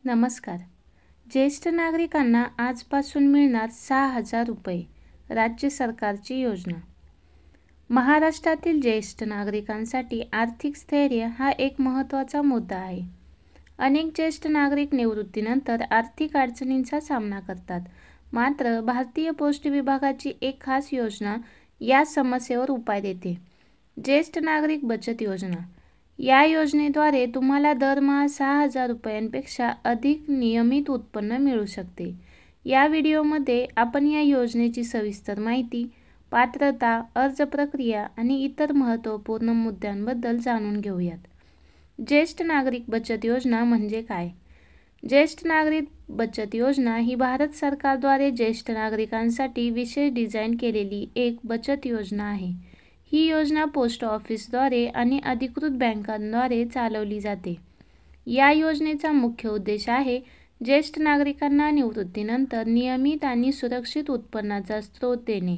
नमस्कार. ज्येष्ठ नागरिकांना आजपासून मिळणार 6,000 रुपये. राज्य सरकारची योजना. महाराष्ट्रातील ज्येष्ठ नागरिकांसाठी आर्थिक स्थैर्य हा एक महत्त्वाचा मुद्दा आहे. अनेक ज्येष्ठ नागरिक निवृत्तीनंतर आर्थिक अडचणींचा सामना करतात. मात्र भारतीय पोस्ट विभागाची एक खास योजना या समस्येवर उपाय देते. ज्येष्ठ नागरिक बचत योजना. या योजनेद्वारे तुम्हाला दरमहा 6,000 रुपयांपेक्षा अधिक नियमित उत्पन्न मिळू शकते. या व्हिडिओमध्ये आपण या योजनेची सविस्तर माहिती, पात्रता, अर्ज प्रक्रिया आणि इतर महत्त्वपूर्ण मुद्द्यांबद्दल जाणून घेऊयात. ज्येष्ठ नागरिक बचत योजना म्हणजे काय? ज्येष्ठ नागरिक बचत योजना ही भारत सरकारद्वारे ज्येष्ठ नागरिकांसाठी विशेष डिझाईन केलेली एक बचत योजना आहे. ही योजना पोस्ट ऑफिसद्वारे आणि अधिकृत बँकांद्वारे चालवली जाते. या योजनेचा मुख्य उद्देश आहे ज्येष्ठ नागरिकांना निवृत्तीनंतर नियमित आणि सुरक्षित उत्पन्नाचा स्रोत देणे.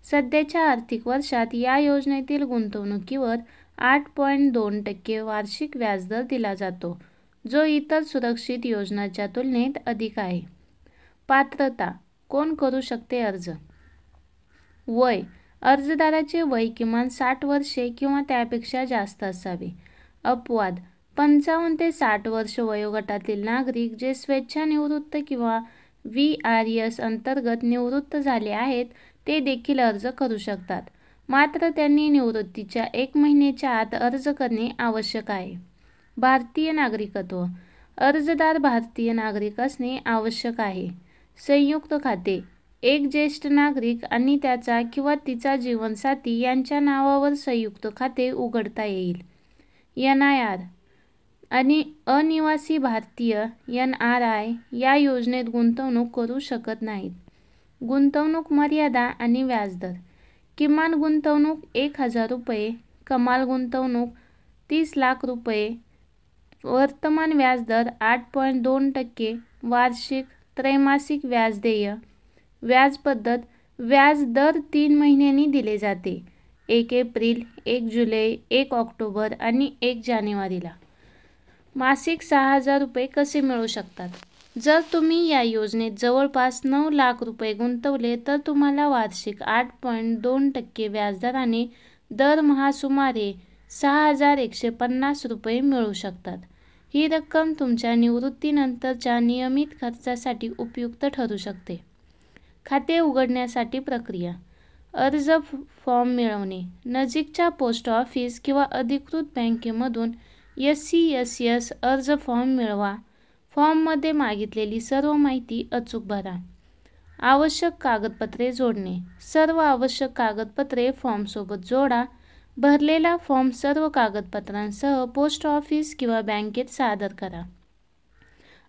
सध्याच्या आर्थिक वर्षात या योजनेतील गुंतवणुकीवर 8.2% वार्षिक व्याजदर दिला जातो, जो इतर सुरक्षित योजनांच्या तुलनेत अधिक आहे. पात्रता. कोण करू शकते अर्ज? वय. अर्जदाराचे वय किमान 60 वर्षे किंवा त्यापेक्षा जास्त असावे. अपवाद. 55 ते 60 वर्ष वयोगटातील नागरिक जे स्वेच्छानिवृत्त किंवा VRS अंतर्गत निवृत्त झाले आहेत ते देखील अर्ज करू शकतात. मात्र त्यांनी निवृत्तीच्या 1 महिन्याच्या आत अर्ज करणे आवश्यक आहे. भारतीय नागरिकत्व. अर्जदार भारतीय नागरिक असणे आवश्यक आहे. संयुक्त खाते. एक ज्येष्ठ नागरिक आणि त्याचा किंवा तिचा जीवनसाथी यांच्या नावावर संयुक्त खाते उघडता येईल. NIR आणि अनिवासी भारतीय NRI या योजनेत गुंतवणूक करू शकत नाहीत. गुंतवणूक मर्यादा आणि व्याजदर. किमान गुंतवणूक 1,000 रुपये, कमाल गुंतवणूक 30 लाख रुपये, वर्तमान व्याजदर 8.2%, वार्षिक त्रैमासिक व्याज देय. व्याज पद्धत. व्याज दर 3 महिन्यांनी दिले जाते. 1 एप्रिल, 1 जुलै, 1 ऑक्टोबर आणि 1 जानेवारीला. मासिक 6,000 रुपये कसे मिळू शकतात? जर तुम्ही या योजनेत जवळपास 9 लाख रुपये गुंतवले तर तुम्हाला वार्षिक 8.2% व्याजदराने दरमहा सुमारे 6,150 रुपये मिळू शकतात. ही रक्कम तुमच्या निवृत्तीनंतरच्या नियमित खर्चासाठी उपयुक्त ठरू शकते. खाते उघडण्यासाठी प्रक्रिया. अर्ज फॉर्म मिळवणे. नजीकच्या पोस्ट ऑफिस किंवा अधिकृत बँकेमधून SCSS अर्ज फॉर्म मिळवा. फॉर्ममध्ये मागितलेली सर्व माहिती अचूक भरा. आवश्यक कागदपत्रे जोडणे. सर्व आवश्यक कागदपत्रे फॉर्मसोबत जोडा. भरलेला फॉर्म सर्व कागदपत्रांसह पोस्ट ऑफिस किंवा बँकेत सादर करा.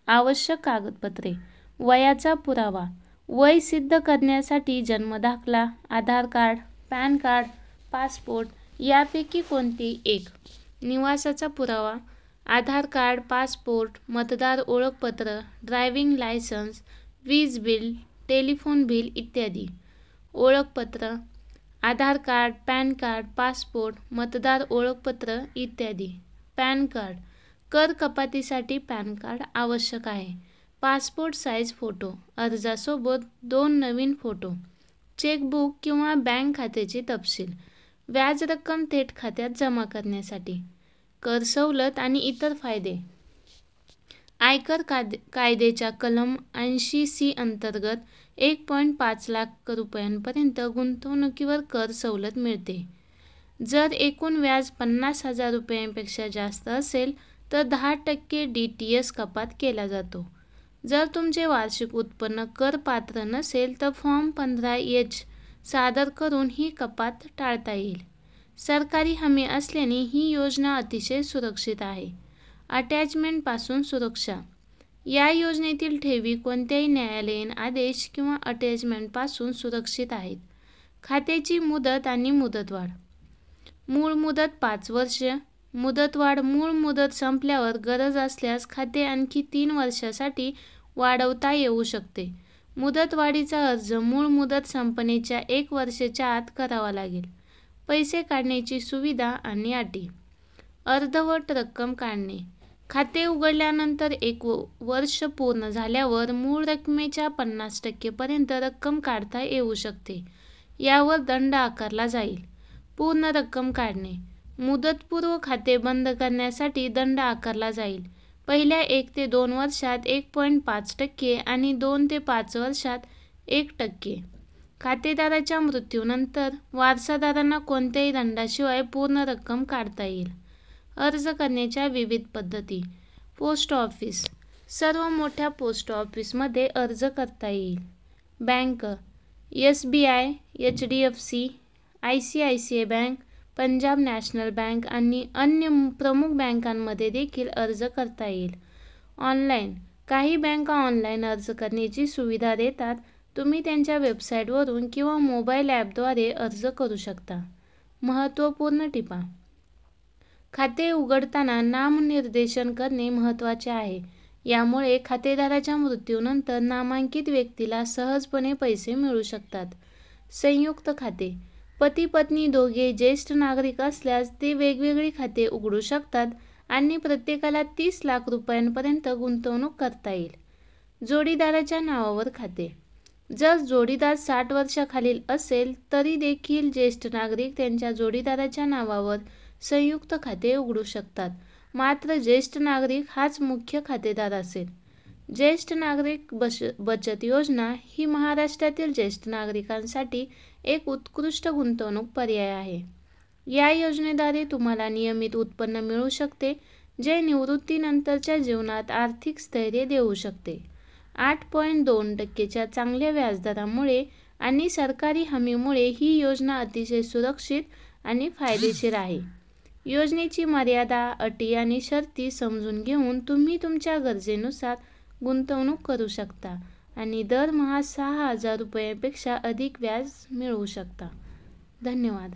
आवश्यक कागदपत्रे. वयाचा पुरावा. वय सिद्ध करण्यासाठी जन्मदाखला, आधार कार्ड, पॅन कार्ड, पासपोर्ट यापैकी कोणतेही एक. निवासाचा पुरावा. आधार कार्ड, पासपोर्ट, मतदार ओळखपत्र, ड्रायव्हिंग लायसन्स, वीज बिल, टेलिफोन बिल इत्यादी. ओळखपत्र. आधार कार्ड, पॅन कार्ड, पासपोर्ट, मतदार ओळखपत्र इत्यादी. Pan card. कर कपातीसाठी पॅन कार्ड आवश्यक आहे. Passport size photo. अर्जासोबत 2 नवीन फोटो. चेकबुक किंवा बँक खात्याचे तपशील. व्याज रक्कम थेट खात्यात जमा करण्यासाठी. कर सवलत आणि इतर फायदे. आयकर कायद्याच्या कलम 80C अंतर्गत 1.5 लाख रुपयांपर्यंत गुंतवणुकीवर कर सवलत मिळते. जर एकूण व्याज 50,000 रुपयांपेक्षा जास्त असेल तर 10% DTS कपात केला जातो. जर तुमचे वार्षिक उत्पन्न कर पात्र नसेल तर फॉर्म 15H सादर करून ही कपात टाळता येईल. सरकारी हमी असल्याने ही योजना अतिशय सुरक्षित आहे. अटॅचमेंटपासून सुरक्षा. या योजनेतील ठेवी कोणत्याही न्यायालयीन आदेश किंवा अटॅचमेंटपासून सुरक्षित आहेत. खात्याची मुदत आणि मुदतवाढ. मूळ मुदत 5 वर्ष. मुदतवाढ. मूळ मुदत संपल्यावर गरज असल्यास खाते आणखी 3 वर्षांसाठी वाढवता येऊ शकते. मुदतवाढीचा अर्ज मूळ मुदत संपण्याच्या 1 वर्षाच्या आत करावा लागेल. पैसे काढण्याची सुविधा आणि अटी. अर्धवट रक्कम काढणे. खाते उघडल्यानंतर 1 वर्ष पूर्ण झाल्यावर मूळ रकमेच्या 50% पर्यंत रक्कम काढता येऊ शकते. यावर दंड आकारला जाईल. पूर्ण रक्कम काढणे. मुदतपूर्व खाते बंद करण्यासाठी दंड आकारला जाईल. पहिल्या 1 ते 2 वर्षात 1.5% आणि 2 ते 5 वर्षात 1%. खातेदाराच्या मृत्यूनंतर वारसदारांना कोणत्याही दंडाशिवाय पूर्ण रक्कम काढता येईल. अर्ज करण्याच्या विविध पद्धती. Post office. सर्व मोठ्या पोस्ट ऑफिसमध्ये अर्ज करता येईल. Bank. SBI, HDFC, ICICI bank, Punjab national bank आणि अन्य प्रमुख बँकांमध्ये देखील अर्ज करता येईल. ऑनलाईन. काही बँका ऑनलाईन अर्ज करण्याची सुविधा देतात. तुम्ही त्यांच्या वेबसाईटवरून किंवा मोबाईल ॲपद्वारे अर्ज करू शकता. महत्त्वपूर्ण टिपा. खाते उघडताना नामनिर्देशन करणे महत्त्वाचे आहे. यामुळे खातेदाराच्या मृत्यूनंतर नामांकित व्यक्तीला सहजपणे पैसे मिळू शकतात. संयुक्त खाते. पती-पत्नी दोघे ज्येष्ठ नागरिक असल्यास ते वेगवेगळी खाते उघडू शकतात आणि प्रत्येकाला 30 लाख रुपयांपर्यंत गुंतवणूक करता येईल. जोडीदाराच्या नावावर खाते. जर जोडीदार 60 वर्षाखालील असेल तरी देखील ज्येष्ठ नागरिक त्यांच्या जोडीदाराच्या नावावर संयुक्त खाते उघडू शकतात. मात्र ज्येष्ठ नागरिक हाच मुख्य खातेदार असेल. ज्येष्ठ नागरिक बचत योजना ही महाराष्ट्रातील ज्येष्ठ नागरिकांसाठी एक उत्कृष्ट गुंतवणूक पर्याय आहे. या योजनेद्वारे तुम्हाला नियमित उत्पन्न मिळू शकते, जे निवृत्तीनंतरच्या जीवनात आर्थिक स्थैर्य देऊ शकते. 8.2% चांगल्या व्याजदरामुळे आणि सरकारी हमीमुळे ही योजना अतिशय सुरक्षित आणि फायदेशीर आहे. योजनेची मर्यादा, अटी आणि शर्ती समजून घेऊन तुम्ही तुमच्या गरजेनुसार गुंतवणूक करू शकता आणि दरमहा 6,000 रुपयांपेक्षा अधिक व्याज मिळवू शकता. धन्यवाद.